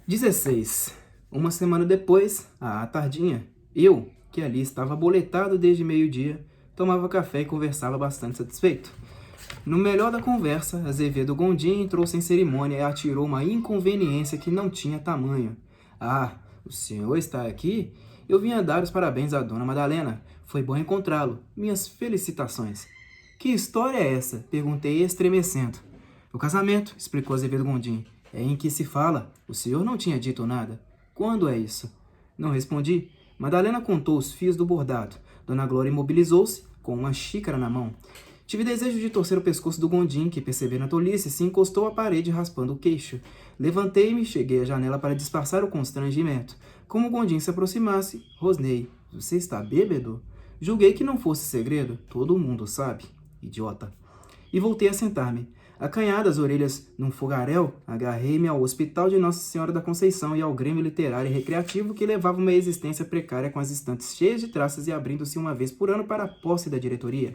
16. Uma semana depois, à tardinha, eu, que ali estava aboletado desde meio-dia, tomava café e conversava bastante satisfeito. No melhor da conversa, Azevedo Gondim entrou sem cerimônia e atirou uma inconveniência que não tinha tamanho. Ah, o senhor está aqui? Eu vinha dar os parabéns à dona Madalena. Foi bom encontrá-lo. Minhas felicitações. Que história é essa? Perguntei estremecendo. O casamento, explicou Azevedo Gondim. É em que se fala. O senhor não tinha dito nada. Quando é isso? Não respondi. Madalena contou os fios do bordado. Dona Glória imobilizou-se, com uma xícara na mão. Tive desejo de torcer o pescoço do Gondim, que, percebendo a tolice, se encostou à parede raspando o queixo. Levantei-me e cheguei à janela para disfarçar o constrangimento. Como o Gondim se aproximasse, rosnei. Você está bêbado? Julguei que não fosse segredo. Todo mundo sabe. Idiota. E voltei a sentar-me. Acanhada as orelhas num fogaréu, agarrei-me ao Hospital de Nossa Senhora da Conceição e ao Grêmio Literário e Recreativo que levava uma existência precária com as estantes cheias de traças e abrindo-se uma vez por ano para a posse da diretoria.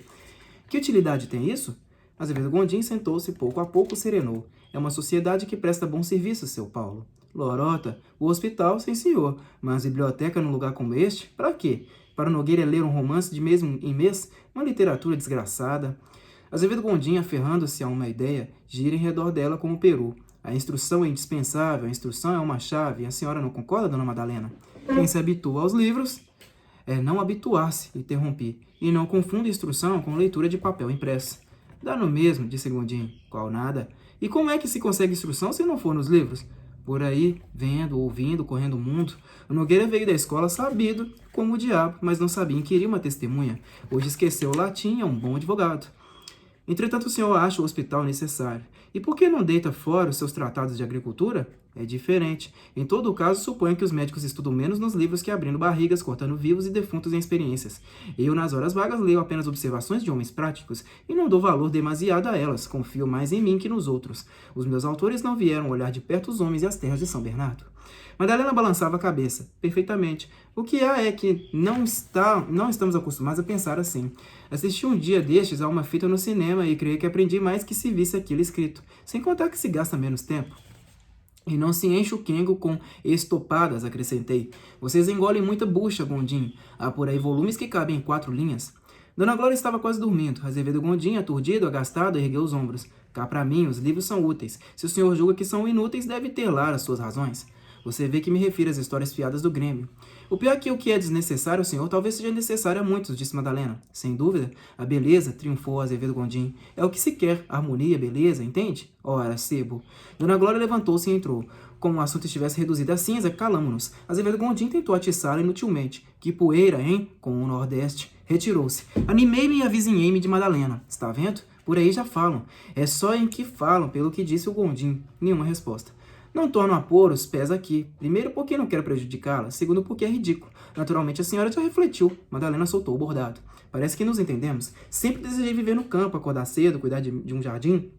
Que utilidade tem isso? Azevedo Gondim sentou-se pouco a pouco serenou. É uma sociedade que presta bom serviço, seu Paulo. Lorota, o hospital, sim senhor, mas biblioteca num lugar como este, para quê? Para o Nogueira ler um romance de mês em mês? Uma literatura desgraçada. Azevedo Gondim, aferrando-se a uma ideia, gira em redor dela como peru. A instrução é indispensável, a instrução é uma chave. A senhora não concorda, dona Madalena? Quem se habitua aos livros é não habituar-se, interrompi. E não confunda instrução com leitura de papel impresso. Dá no mesmo, disse Gondim. Qual nada? E como é que se consegue instrução se não for nos livros? Por aí, vendo, ouvindo, correndo o mundo. O Nogueira veio da escola sabido como o diabo, mas não sabia inquirir uma testemunha. Hoje esqueceu o latim, é um bom advogado. Entretanto, o senhor acha o hospital necessário. E por que não deita fora os seus tratados de agricultura? É diferente. Em todo caso, suponho que os médicos estudam menos nos livros que abrindo barrigas, cortando vivos e defuntos em experiências. Eu, nas horas vagas, leio apenas observações de homens práticos e não dou valor demasiado a elas. Confio mais em mim que nos outros. Os meus autores não vieram olhar de perto os homens e as terras de São Bernardo. Madalena balançava a cabeça. Perfeitamente. O que há é que não estamos acostumados a pensar assim. Assisti um dia destes a uma fita no cinema e creio que aprendi mais que se visse aquilo escrito. Sem contar que se gasta menos tempo. E não se enche o quengo com estopadas, acrescentei. Vocês engolem muita bucha, Gondim. Há por aí volumes que cabem em 4 linhas. Dona Glória estava quase dormindo. Azevedo Gondim, aturdido, agastado, ergueu os ombros. Cá para mim, os livros são úteis. Se o senhor julga que são inúteis, deve ter lá as suas razões. Você vê que me refiro às histórias fiadas do Grêmio. O pior é que o que é desnecessário ao senhor talvez seja necessário a muitos, disse Madalena. Sem dúvida, a beleza, triunfou Azevedo Gondim. É o que se quer, harmonia, beleza, entende? Ora, sebo. Dona Glória levantou-se e entrou. Como o assunto estivesse reduzido a cinza, calamo-nos. Azevedo Gondim tentou atiçá-la inutilmente. Que poeira, hein? Com o Nordeste. Retirou-se. Animei-me e avizinhei-me de Madalena. Está vendo? Por aí já falam. É só em que falam, pelo que disse o Gondim. Nenhuma resposta. Não torno a pôr os pés aqui. Primeiro, porque não quero prejudicá-la. Segundo, porque é ridículo. Naturalmente, a senhora já refletiu. Madalena soltou o bordado. Parece que nos entendemos. Sempre desejei viver no campo, acordar cedo, cuidar de um jardim.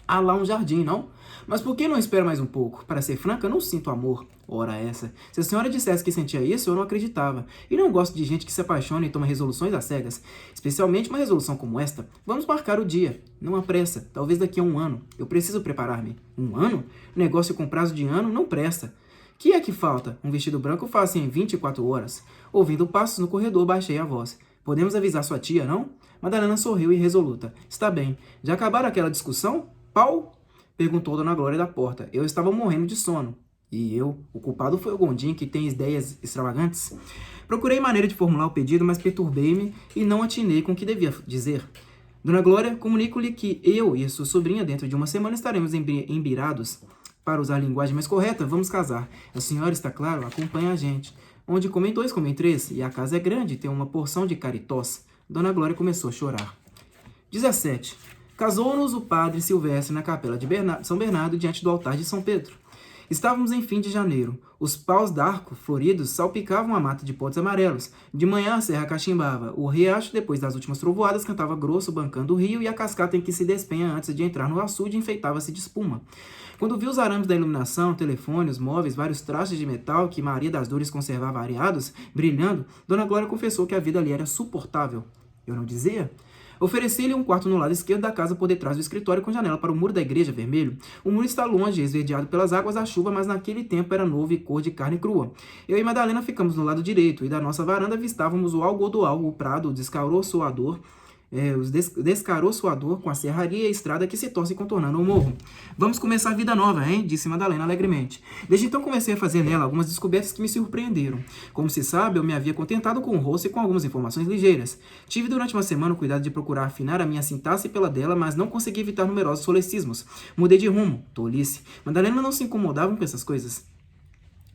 Há lá um jardim, não? Mas por que não espera mais um pouco? Para ser franca, não sinto amor. Ora essa. Se a senhora dissesse que sentia isso, eu não acreditava. E não gosto de gente que se apaixona e toma resoluções às cegas. Especialmente uma resolução como esta. Vamos marcar o dia. Não há pressa. Talvez daqui a 1 ano. Eu preciso preparar-me. 1 ano? Negócio com prazo de ano não presta. Que é que falta? Um vestido branco faz em 24 horas. Ouvindo passos no corredor, baixei a voz. Podemos avisar sua tia, não? Madalena sorriu irresoluta. Está bem. Já acabaram aquela discussão? Pau? Perguntou Dona Glória da porta. Eu estava morrendo de sono. E eu? O culpado foi o Gondim, que tem ideias extravagantes? Procurei maneira de formular o pedido, mas perturbei-me e não atinei com o que devia dizer. Dona Glória, comunico-lhe que eu e a sua sobrinha, dentro de 1 semana, estaremos embirados. Para usar a linguagem mais correta, vamos casar. A senhora, está claro, acompanha a gente. Onde comem 2, comem 3, e a casa é grande, tem uma porção de caritós. Dona Glória começou a chorar. 17. Casou-nos o padre Silvestre na capela de São Bernardo, diante do altar de São Pedro. Estávamos em fim de janeiro. Os paus d'arco floridos salpicavam a mata de potes amarelos. De manhã a serra cachimbava. O riacho, depois das últimas trovoadas, cantava grosso, bancando o rio, e a cascata em que se despenha antes de entrar no açude enfeitava-se de espuma. Quando viu os arames da iluminação, o telefone, os móveis, vários trastes de metal que Maria das Dores conservava areados, brilhando, Dona Glória confessou que a vida ali era suportável. Eu não dizia? Ofereci-lhe um quarto no lado esquerdo da casa por detrás do escritório com janela para o muro da igreja vermelho. O muro está longe, esverdeado pelas águas da chuva, mas naquele tempo era novo e cor de carne crua. Eu e Madalena ficamos no lado direito, e da nossa varanda avistávamos o algodoal, o prado, o descaroçoador, descaroçoador com a serraria e a estrada que se torce contornando o morro. Vamos começar a vida nova, hein? Disse Madalena alegremente. Desde então comecei a fazer nela algumas descobertas que me surpreenderam. Como se sabe, eu me havia contentado com o rosto e com algumas informações ligeiras. Tive durante uma semana o cuidado de procurar afinar a minha sintaxe pela dela, mas não consegui evitar numerosos solecismos. Mudei de rumo, tolice. Madalena não se incomodava com essas coisas.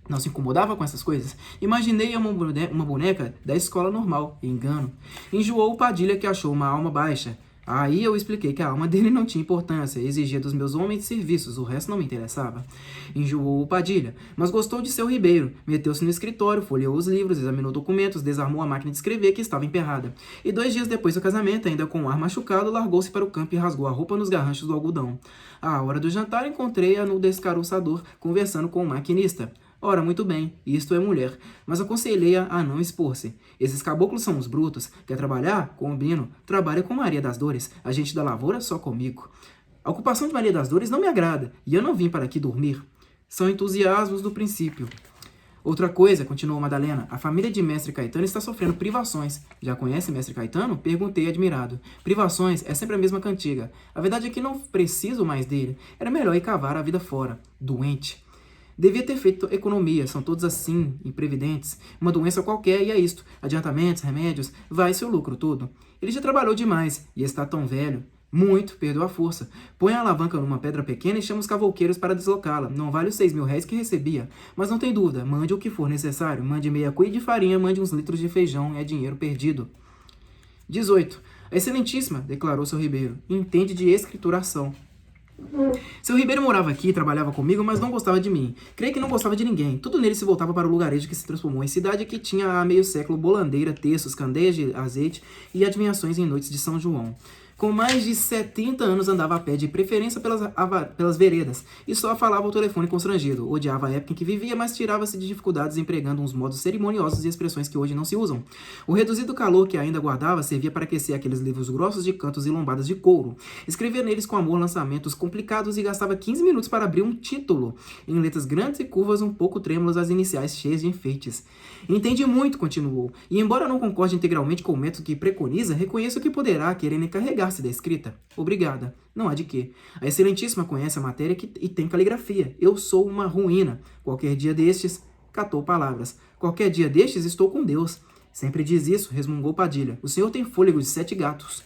Não se incomodava com essas coisas? Imaginei uma boneca da escola normal. Engano. Enjoou o Padilha, que achou uma alma baixa. Aí eu expliquei que a alma dele não tinha importância, exigia dos meus homens de serviços, o resto não me interessava. Enjoou o Padilha, mas gostou de seu Ribeiro. Meteu-se no escritório, folheou os livros, examinou documentos, desarmou a máquina de escrever que estava emperrada. E 2 dias depois do casamento, ainda com o ar machucado, largou-se para o campo e rasgou a roupa nos garranchos do algodão. À hora do jantar, encontrei-a no descaroçador, conversando com o maquinista. Ora, muito bem, isto é mulher, mas aconselhei-a a não expor-se. Esses caboclos são uns brutos. Quer trabalhar? Combino. Trabalha com Maria das Dores. A gente da lavoura só comigo. A ocupação de Maria das Dores não me agrada, e eu não vim para aqui dormir. São entusiasmos do princípio. Outra coisa, continuou Madalena, a família de Mestre Caetano está sofrendo privações. Já conhece Mestre Caetano? Perguntei admirado. Privações é sempre a mesma cantiga. A verdade é que não preciso mais dele. Era melhor ir cavar a vida fora. Doente. Devia ter feito economia, são todos assim, imprevidentes. Uma doença qualquer e é isto. Adiantamentos, remédios, vai seu lucro todo. Ele já trabalhou demais e está tão velho. Muito, perdeu a força. Põe a alavanca numa pedra pequena e chama os cavouqueiros para deslocá-la. Não vale os 6.000 réis que recebia. Mas não tem dúvida, mande o que for necessário. Mande meia cuia de farinha, mande uns litros de feijão, é dinheiro perdido. 18. A Excelentíssima, declarou seu Ribeiro, entende de escrituração. Seu Ribeiro morava aqui, trabalhava comigo, mas não gostava de mim. Creio que não gostava de ninguém. Tudo nele se voltava para o lugarejo que se transformou em cidade que tinha há meio século bolandeira, terços, candeias de azeite e adivinhações em noites de São João. Com mais de 70 anos andava a pé, de preferência pelas veredas, e só falava ao telefone constrangido. Odiava a época em que vivia, mas tirava-se de dificuldades empregando uns modos cerimoniosos e expressões que hoje não se usam. O reduzido calor que ainda guardava servia para aquecer aqueles livros grossos de cantos e lombadas de couro. Escrevia neles com amor lançamentos complicados e gastava 15 minutos para abrir um título, em letras grandes e curvas um pouco trêmulas, as iniciais cheias de enfeites. Entendi muito, continuou, e embora não concorde integralmente com o método que preconiza, reconheço que poderá querer encarregar-se da escrita. Obrigada. Não há de quê. A Excelentíssima conhece a matéria e tem caligrafia. Eu sou uma ruína. Qualquer dia destes, catou palavras. Qualquer dia destes estou com Deus. Sempre diz isso, resmungou Padilha. O senhor tem fôlego de 7 gatos.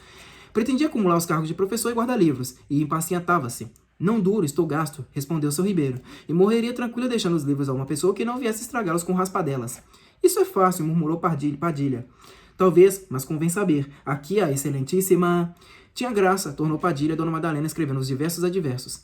Pretendia acumular os cargos de professor e guarda-livros, e impacientava-se. Não duro, estou gasto, respondeu seu Ribeiro, e morreria tranquila deixando os livros a uma pessoa que não viesse estragá-los com raspadelas. Isso é fácil, murmurou Padilha. Talvez, mas convém saber. Aqui a Excelentíssima... Tinha graça, tornou Padilha, Dona Madalena, escrevendo os diversos adversos.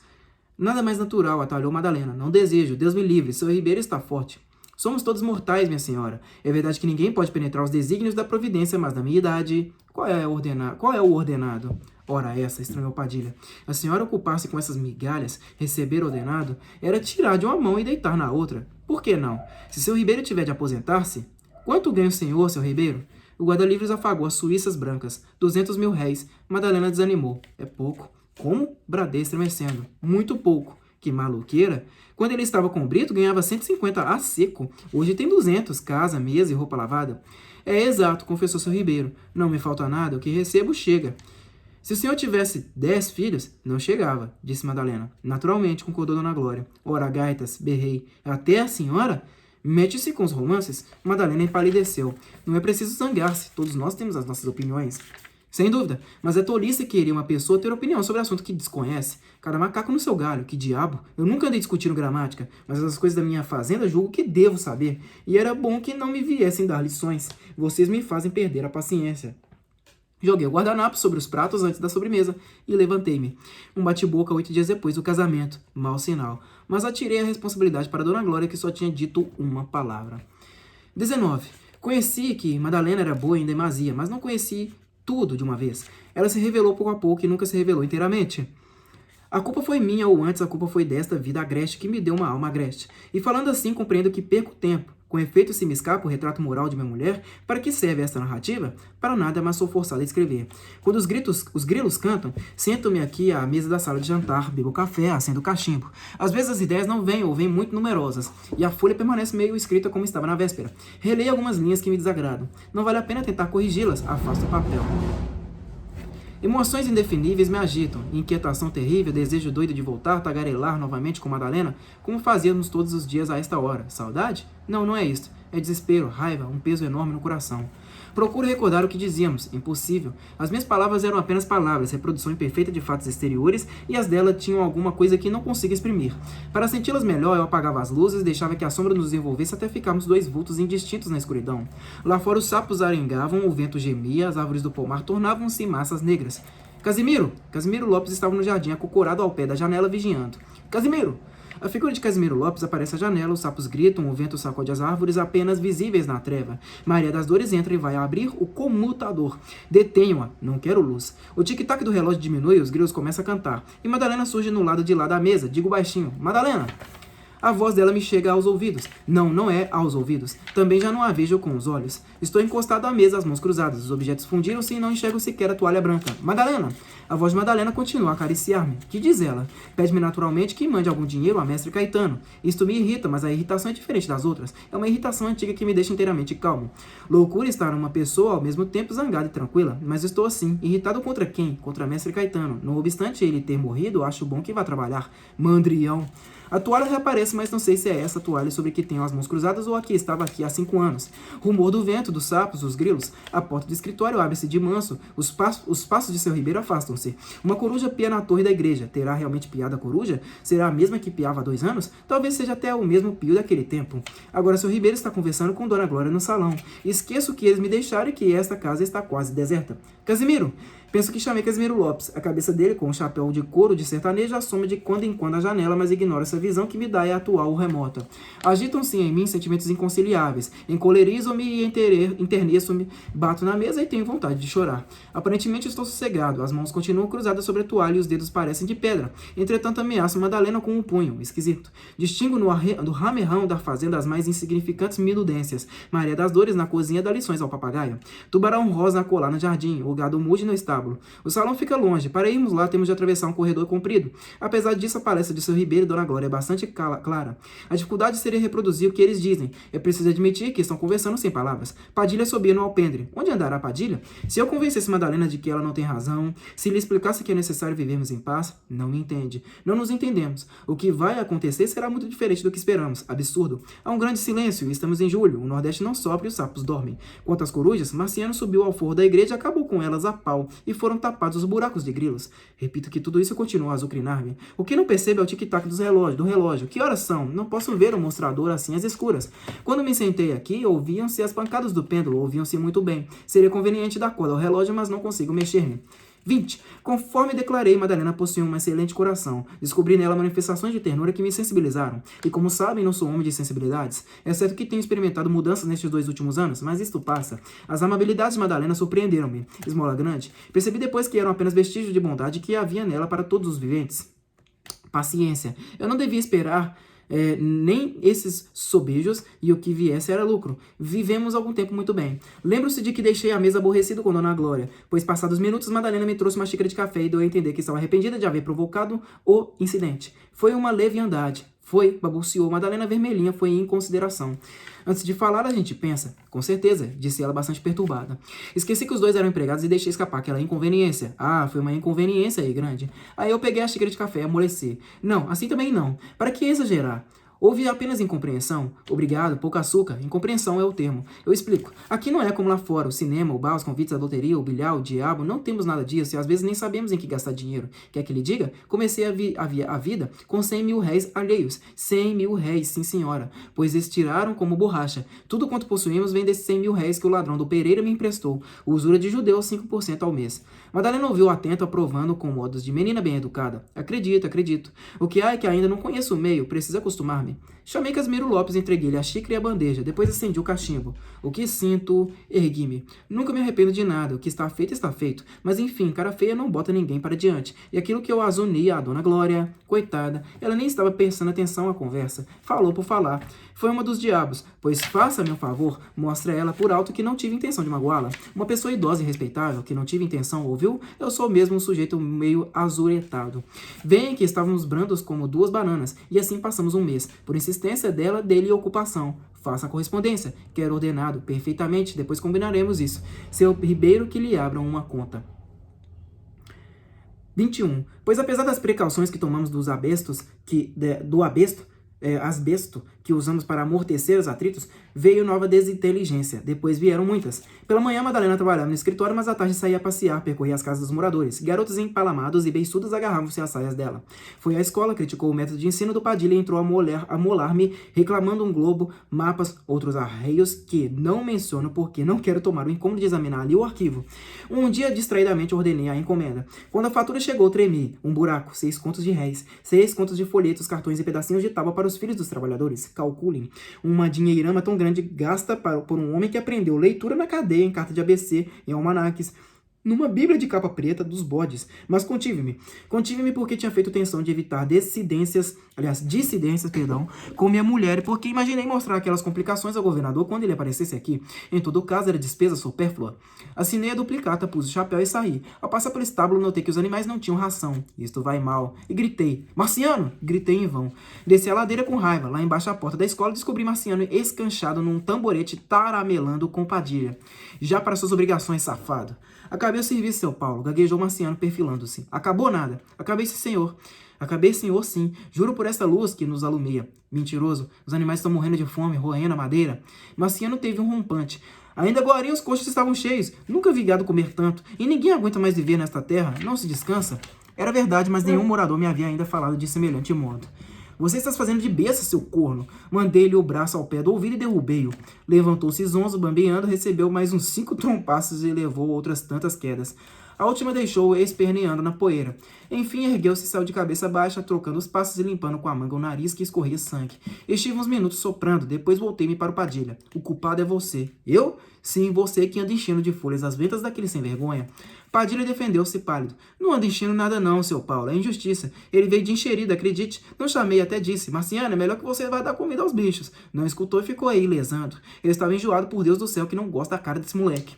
Nada mais natural, atalhou Madalena. Não desejo, Deus me livre, seu Ribeiro está forte. Somos todos mortais, minha senhora. É verdade que ninguém pode penetrar os desígnios da providência, mas na minha idade... Qual é o ordenado? Ora essa, estranhou Padilha. A senhora ocupar-se com essas migalhas, receber ordenado, era tirar de uma mão e deitar na outra. Por que não? Se seu Ribeiro tiver de aposentar-se... Quanto ganha o senhor, seu Ribeiro? O guarda-livros afagou as suíças brancas. 200.000 réis. Madalena desanimou. É pouco. Como? Bradei estremecendo. Muito pouco. Que maluqueira. Quando ele estava com o Brito, ganhava 150 a seco. Hoje tem 200, casa, mesa e roupa lavada. É exato, confessou seu Ribeiro. Não me falta nada, o que recebo chega. Se o senhor tivesse 10 filhos, não chegava, disse Madalena. Naturalmente, concordou Dona Glória. Ora, gaitas, berrei. Até a senhora? Mete-se com os romances? Madalena empalideceu. Não é preciso zangar-se, todos nós temos as nossas opiniões. Sem dúvida, mas é tolice querer uma pessoa ter opinião sobre assunto que desconhece. Cada macaco no seu galho, que diabo. Eu nunca andei discutindo gramática, mas as coisas da minha fazenda julgo que devo saber. E era bom que não me viessem dar lições. Vocês me fazem perder a paciência. Joguei o guardanapo sobre os pratos antes da sobremesa e levantei-me. Um bate-boca 8 dias depois do casamento. Mau sinal. Mas atirei a responsabilidade para Dona Glória, que só tinha dito uma palavra. 19. Conheci que Madalena era boa em demasia, mas não conheci tudo de uma vez. Ela se revelou pouco a pouco e nunca se revelou inteiramente. A culpa foi minha, ou antes a culpa foi desta vida agreste que me deu uma alma agreste. E falando assim, compreendo que perco tempo. Com efeito, se me escapa o retrato moral de minha mulher, para que serve esta narrativa? Para nada, mas sou forçado a escrever. Quando os grilos cantam, sento-me aqui à mesa da sala de jantar, bebo café, acendo cachimbo. Às vezes as ideias não vêm ou vêm muito numerosas, e a folha permanece meio escrita como estava na véspera. Releio algumas linhas que me desagradam. Não vale a pena tentar corrigi-las, afasto o papel. Emoções indefiníveis me agitam, inquietação terrível, desejo doido de voltar, tagarelar novamente com Madalena, como fazíamos todos os dias a esta hora. Saudade? Não, não é isto. É desespero, raiva, um peso enorme no coração. Procuro recordar o que dizíamos. Impossível. As minhas palavras eram apenas palavras, reprodução imperfeita de fatos exteriores, e as dela tinham alguma coisa que não consigo exprimir. Para senti-las melhor, eu apagava as luzes, deixava que a sombra nos envolvesse até ficarmos dois vultos indistintos na escuridão. Lá fora os sapos arengavam, o vento gemia, as árvores do pomar tornavam-se massas negras. Casimiro! Casimiro Lopes estava no jardim, acocorado ao pé da janela, vigiando. Casimiro! A figura de Casimiro Lopes aparece à janela, os sapos gritam, o vento sacode as árvores apenas visíveis na treva. Maria das Dores entra e vai abrir o comutador. Detenho-a, não quero luz. O tic-tac do relógio diminui, os grilos começam a cantar. E Madalena surge no lado de lá da mesa. Digo baixinho, Madalena! A voz dela me chega aos ouvidos. Não, não é aos ouvidos. Também já não a vejo com os olhos. Estou encostado à mesa, as mãos cruzadas. Os objetos fundiram-se e não enxergo sequer a toalha branca. Madalena! A voz de Madalena continua a acariciar-me. Que diz ela? Pede-me naturalmente que mande algum dinheiro a mestre Caetano. Isto me irrita, mas a irritação é diferente das outras. É uma irritação antiga que me deixa inteiramente calmo. Loucura estar numa pessoa ao mesmo tempo zangada e tranquila. Mas estou assim. Irritado contra quem? Contra mestre Caetano. Não obstante ele ter morrido, acho bom que vá trabalhar. Mandrião. A toalha reaparece, mas não sei se é essa toalha sobre que tenho as mãos cruzadas ou a que estava aqui há 5 anos. Rumor do vento, dos sapos, dos grilos. A porta do escritório abre-se de manso. Os passos de seu Ribeiro afastam-se. Uma coruja pia na torre da igreja. Terá realmente piado a coruja? Será a mesma que piava há 2 anos? Talvez seja até o mesmo pio daquele tempo. Agora seu Ribeiro está conversando com Dona Glória no salão. Esqueço que eles me deixaram e que esta casa está quase deserta. Casimiro! Penso que chamei Casimiro Lopes. A cabeça dele, com um chapéu de couro de sertanejo, assoma de quando em quando a janela, mas ignora essa visão que me dá é atual ou remota. Agitam-se em mim sentimentos inconciliáveis. Encolerizam-me e enterneço-me. Bato na mesa e tenho vontade de chorar. Aparentemente estou sossegado. As mãos continuam cruzadas sobre a toalha e os dedos parecem de pedra. Entretanto, ameaço Madalena com um punho. Esquisito. Distingo do ramerrão da fazenda as mais insignificantes minudências. Maria das Dores na cozinha dá lições ao papagaio. Tubarão rosa a colar no jardim. O gado mude no estábulo. O salão fica longe. Para irmos lá, temos de atravessar um corredor comprido. Apesar disso, a palestra de seu Ribeiro e Dona Glória é bastante clara. A dificuldade seria reproduzir o que eles dizem. É preciso admitir que estão conversando sem palavras. Padilha subia no alpendre. Onde andará Padilha? Se eu convencesse Madalena de que ela não tem razão, se lhe explicasse que é necessário vivermos em paz, não me entende. Não nos entendemos. O que vai acontecer será muito diferente do que esperamos. Absurdo. Há um grande silêncio e estamos em julho. O Nordeste não sopra e os sapos dormem. Quanto às corujas, Marciano subiu ao forro da igreja e acabou com elas a pau. E foram tapados os buracos de grilos. Repito que tudo isso continua a azucrinar-me. O que não percebo é o tic-tac do relógio. Que horas são? Não posso ver o mostrador assim às escuras. Quando me sentei aqui, ouviam-se as pancadas do pêndulo, ouviam-se muito bem. Seria conveniente dar corda ao relógio, mas não consigo mexer-me. 20. Conforme declarei, Madalena possui um excelente coração. Descobri nela manifestações de ternura que me sensibilizaram. E como sabem, não sou homem de sensibilidades. É certo que tenho experimentado mudanças nestes 2 últimos anos, mas isto passa. As amabilidades de Madalena surpreenderam-me. Esmola grande. Percebi depois que eram apenas vestígios de bondade que havia nela para todos os viventes. Paciência. Eu não devia esperar nem esses sobejos, e o que viesse era lucro. Vivemos algum tempo muito bem. Lembro-se de que deixei a mesa aborrecido com Dona Glória, pois passados minutos Madalena me trouxe uma xícara de café e deu a entender que estava arrependida de haver provocado o incidente. Foi uma leviandade. Foi, balbuciou. Madalena vermelhinha foi em consideração. Antes de falar, a gente pensa. Com certeza, disse ela bastante perturbada. Esqueci que os dois eram empregados e deixei escapar aquela inconveniência. Ah, foi uma inconveniência aí, grande. Aí eu peguei a xícara de café e amoleci. Não, assim também não. Para que exagerar? Houve apenas incompreensão. Obrigado, pouco açúcar. Incompreensão é o termo. Eu explico. Aqui não é como lá fora. O cinema, o bar, os convites, a loteria, o bilhar, o diabo. Não temos nada disso e às vezes nem sabemos em que gastar dinheiro. Quer que lhe diga? Comecei a vida com 100 mil réis alheios. 100 mil réis, sim senhora. Pois eles tiraram como borracha. Tudo quanto possuímos vem desses 100 mil réis que o ladrão do Pereira me emprestou. Usura de judeu, 5% ao mês. Madalena ouviu atento, aprovando com modos de menina bem educada. Acredito. O que há é que ainda não conheço o meio. Preciso acostumar-me. sabe? Chamei Casimiro Lopes e entreguei-lhe a xícara e a bandeja. Depois acendi o cachimbo. O que sinto? Ergui-me. Nunca me arrependo de nada. O que está feito, está feito. Mas enfim, cara feia não bota ninguém para diante. E aquilo que eu azonei à dona Glória, coitada, ela nem estava prestando atenção à conversa. Falou por falar. Foi uma dos diabos, pois faça-me um favor, mostre a ela por alto que não tive intenção de magoá-la. Uma pessoa idosa e respeitável, que não tive intenção, ouviu? Eu sou mesmo um sujeito meio azuretado. Vem que estávamos brandos como duas bananas, e assim passamos um mês, por insistência dela, dele e ocupação. Faça a correspondência, quero ordenado, perfeitamente, depois combinaremos isso. Seu Ribeiro que lhe abram uma conta. 21. Pois apesar das precauções que tomamos dos abestos, asbesto que usamos para amortecer os atritos, veio nova desinteligência. Depois vieram muitas. Pela manhã, Madalena trabalhava no escritório, mas à tarde saía a passear, percorria as casas dos moradores. Garotos empalamados e beiçudos agarravam-se às saias dela. Foi à escola, criticou o método de ensino do Padilha e entrou a molar-me, reclamando um globo, mapas, outros arreios que não menciono porque não quero tomar o incômodo de examinar ali o arquivo. Um dia, distraidamente, ordenei a encomenda. Quando a fatura chegou, tremi. Um buraco, 6 contos de réis, 6 contos de folhetos, cartões e pedacinhos de tábua para os filhos dos trabalhadores. Calculem. Uma dinheirama tão grande gasta por um homem que aprendeu leitura na cadeia, em carta de ABC, em almanaques, numa bíblia de capa preta dos bodes. Mas contive-me. Contive-me porque tinha feito tensão de evitar dissidências, com minha mulher, porque imaginei mostrar aquelas complicações ao governador quando ele aparecesse aqui. Em todo caso, era despesa supérflua. Assinei a duplicata, pus o chapéu e saí. Ao passar pelo estábulo, notei que os animais não tinham ração. Isto vai mal. E gritei. Marciano! Gritei em vão. Desci a ladeira com raiva. Lá embaixo, à porta da escola, descobri Marciano escanchado num tamborete taramelando com Padilha. Já para suas obrigações, safado. Acabei o serviço, seu Paulo, gaguejou Marciano perfilando-se. Acabou nada. Acabei, senhor. Acabei, senhor, sim. Juro por esta luz que nos alumeia. Mentiroso. Os animais estão morrendo de fome, roendo a madeira. Marciano teve um rompante. Ainda agora os coxos estavam cheios. Nunca vi gado comer tanto. E ninguém aguenta mais viver nesta terra. Não se descansa. Era verdade, mas nenhum morador me havia ainda falado de semelhante modo. Você está se fazendo de besta, seu corno. Mandei-lhe o braço ao pé do ouvido e derrubei-o. Levantou-se zonzo, bambeando, recebeu mais uns 5 trompaços e levou outras tantas quedas. A última deixou-o esperneando na poeira. Enfim, ergueu-se e saiu de cabeça baixa, trocando os passos e limpando com a manga o nariz que escorria sangue. Estive uns minutos soprando, depois voltei-me para o Padilha. O culpado é você. Eu? Sim, você que anda enchendo de folhas as ventas daquele sem vergonha. Padilha defendeu-se pálido. Não anda enchendo nada não, seu Paulo, é injustiça. Ele veio de encherida, acredite. Não chamei, até disse. Marciana, é melhor que você vá dar comida aos bichos. Não escutou e ficou aí, lesando. Ele estava enjoado por Deus do céu que não gosta da cara desse moleque.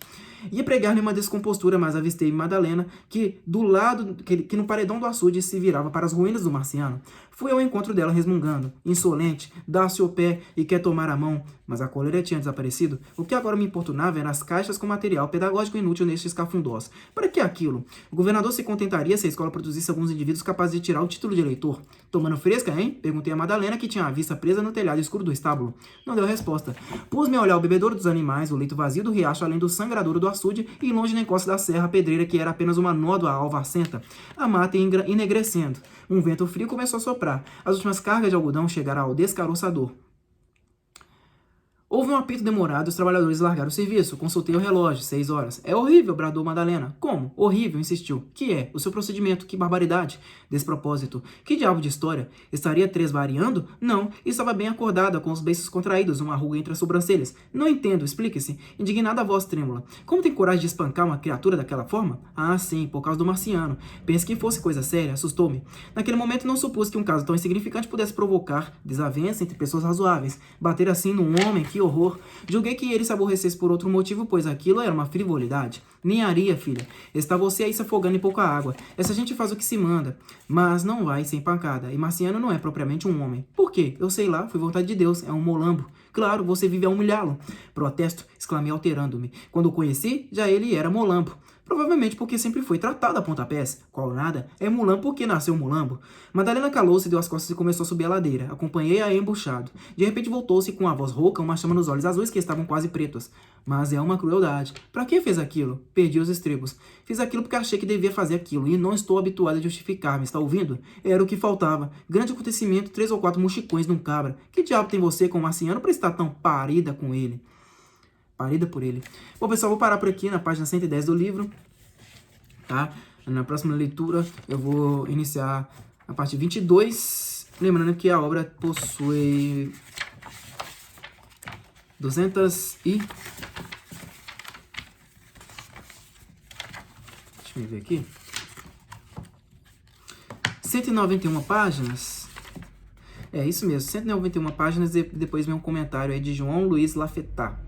Ia pregar-lhe uma descompostura, mas avistei Madalena, que no paredão do açude se virava para as ruínas do Marciano. Fui ao encontro dela resmungando, insolente, dá-se o pé e quer tomar a mão. Mas a cólera tinha desaparecido. O que agora me importunava eram as caixas com material pedagógico inútil nestes cafundós. Para que aquilo? O governador se contentaria se a escola produzisse alguns indivíduos capazes de tirar o título de eleitor. Tomando fresca, hein? Perguntei a Madalena, que tinha a vista presa no telhado escuro do estábulo. Não deu resposta. Pus-me a olhar o bebedouro dos animais, o leito vazio do riacho, além do sangradouro do açude, e longe na encosta da serra, a pedreira que era apenas uma nódoa alvacenta, a mata enegrecendo. Um vento frio começou a soprar. As últimas cargas de algodão chegaram ao descaroçador. Houve um apito demorado e os trabalhadores largaram o serviço. Consultei o relógio, 6 horas. É horrível, bradou Madalena. Como? Horrível, insistiu. Que é? O seu procedimento. Que barbaridade. Despropósito. Que diabo de história? Estaria tresvariando? Não. Estava bem acordada, com os beiços contraídos, uma ruga entre as sobrancelhas. Não entendo, explique-se. Indignada a voz trêmula. Como tem coragem de espancar uma criatura daquela forma? Ah, sim, por causa do Marciano. Pense que fosse coisa séria, assustou-me. Naquele momento não supus que um caso tão insignificante pudesse provocar desavença entre pessoas razoáveis. Bater assim num homem, que horror. Julguei que ele se aborrecesse por outro motivo, pois aquilo era uma frivolidade. Ninharia, filha. Está você aí se afogando em pouca água. Essa gente faz o que se manda, mas não vai sem pancada. E Marciano não é propriamente um homem. Por quê? Eu sei lá, foi vontade de Deus. É um molambo. Claro, você vive a humilhá-lo. Protesto, exclamei alterando-me. Quando o conheci, já ele era molambo. Provavelmente porque sempre foi tratado a pontapés. Qual nada? É mulambo porque nasceu mulambo. Madalena calou-se, deu as costas e começou a subir a ladeira. Acompanhei-a embuchado. De repente voltou-se com a voz rouca, uma chama nos olhos azuis que estavam quase pretos. Mas é uma crueldade. Para que fez aquilo? Perdi os estribos. Fiz aquilo porque achei que devia fazer aquilo. E não estou habituado a justificar-me, está ouvindo? Era o que faltava. Grande acontecimento, 3 ou 4 mochicões num cabra. Que diabo tem você com o Marciano para estar tão parida com ele? Parida por ele. Bom, pessoal, vou parar por aqui na página 110 do livro, tá? Na próxima leitura eu vou iniciar a parte 22 Lembrando que a obra possui 200 e... Deixa eu ver aqui. 191 páginas. É isso mesmo, 191 páginas e depois vem um comentário aí de João Luiz Lafetá.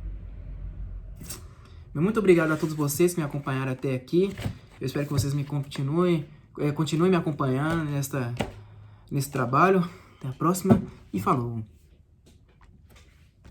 Muito obrigado a todos vocês que me acompanharam até aqui. Eu espero que vocês me continuem me acompanhando nesse trabalho. Até a próxima e falou!